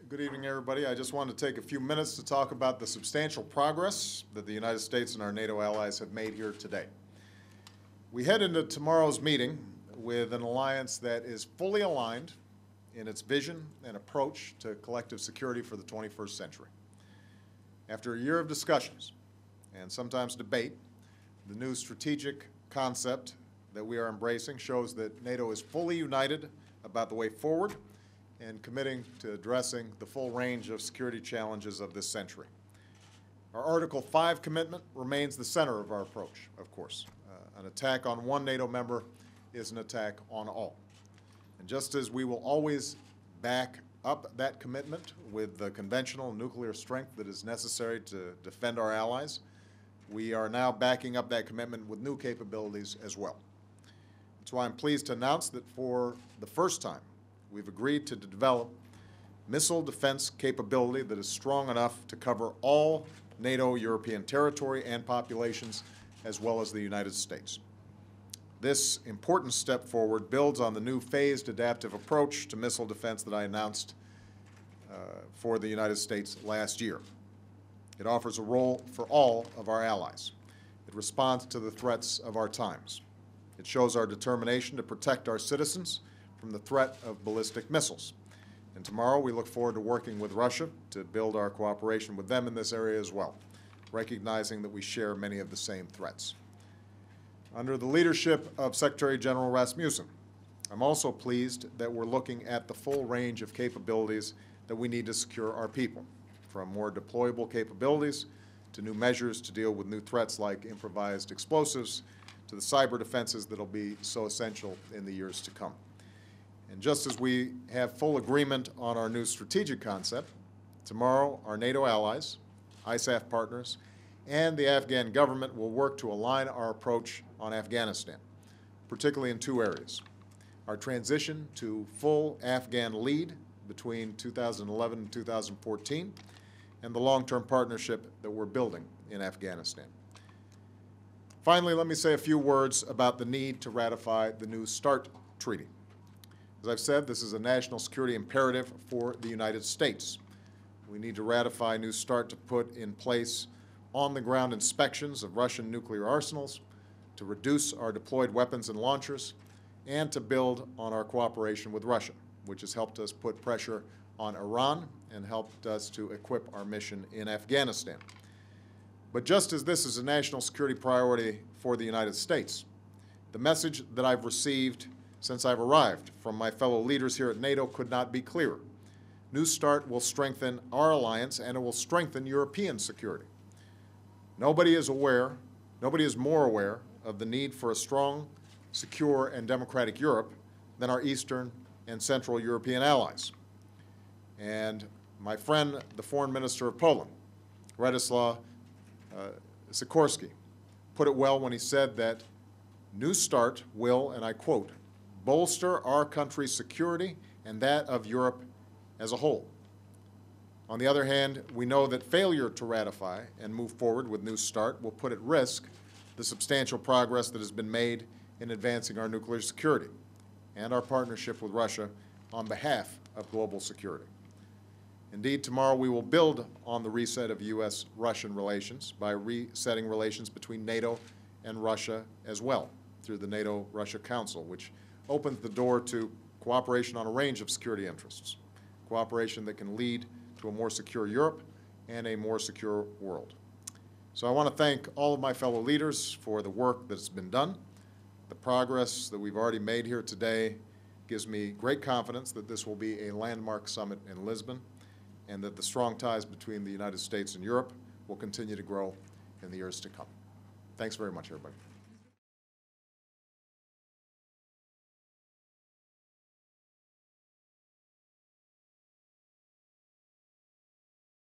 Good evening, everybody. I just wanted to take a few minutes to talk about the substantial progress that the United States and our NATO allies have made here today. We head into tomorrow's meeting with an alliance that is fully aligned in its vision and approach to collective security for the 21st century. After a year of discussions and sometimes debate, the new strategic concept that we are embracing shows that NATO is fully united about the way forward and committing to addressing the full range of security challenges of this century. Our Article 5 commitment remains the center of our approach, of course. An attack on one NATO member is an attack on all. And just as we will always back up that commitment with the conventional nuclear strength that is necessary to defend our allies, we are now backing up that commitment with new capabilities as well. That's why I'm pleased to announce that for the first time, we've agreed to develop missile defense capability that is strong enough to cover all NATO European territory and populations, as well as the United States. This important step forward builds on the new phased adaptive approach to missile defense that I announced for the United States last year. It offers a role for all of our allies. It responds to the threats of our times. It shows our determination to protect our citizens from the threat of ballistic missiles. And tomorrow we look forward to working with Russia to build our cooperation with them in this area as well, recognizing that we share many of the same threats. Under the leadership of Secretary General Rasmussen, I'm also pleased that we're looking at the full range of capabilities that we need to secure our people, from more deployable capabilities to new measures to deal with new threats like improvised explosives to the cyber defenses that will be so essential in the years to come. And just as we have full agreement on our new strategic concept, tomorrow our NATO allies, ISAF partners, and the Afghan government will work to align our approach on Afghanistan, particularly in two areas: our transition to full Afghan lead between 2011 and 2014, and the long-term partnership that we're building in Afghanistan. Finally, let me say a few words about the need to ratify the New START treaty. As I've said, this is a national security imperative for the United States. We need to ratify New START to put in place on-the-ground inspections of Russian nuclear arsenals, to reduce our deployed weapons and launchers, and to build on our cooperation with Russia, which has helped us put pressure on Iran and helped us to equip our mission in Afghanistan. But just as this is a national security priority for the United States, the message that I've received since I've arrived from my fellow leaders here at NATO could not be clearer. New START will strengthen our alliance, and it will strengthen European security. Nobody is more aware of the need for a strong, secure, and democratic Europe than our Eastern and Central European allies. And my friend, the Foreign Minister of Poland, Radoslaw Sikorski, put it well when he said that New START will, and I quote, bolster our country's security and that of Europe as a whole. On the other hand, we know that failure to ratify and move forward with New START will put at risk the substantial progress that has been made in advancing our nuclear security and our partnership with Russia on behalf of global security. Indeed, tomorrow we will build on the reset of U.S.-Russian relations by resetting relations between NATO and Russia as well through the NATO-Russia Council, which opens the door to cooperation on a range of security interests, cooperation that can lead to a more secure Europe and a more secure world. So I want to thank all of my fellow leaders for the work that's been done. The progress that we've already made here today gives me great confidence that this will be a landmark summit in Lisbon and that the strong ties between the United States and Europe will continue to grow in the years to come. Thanks very much, everybody.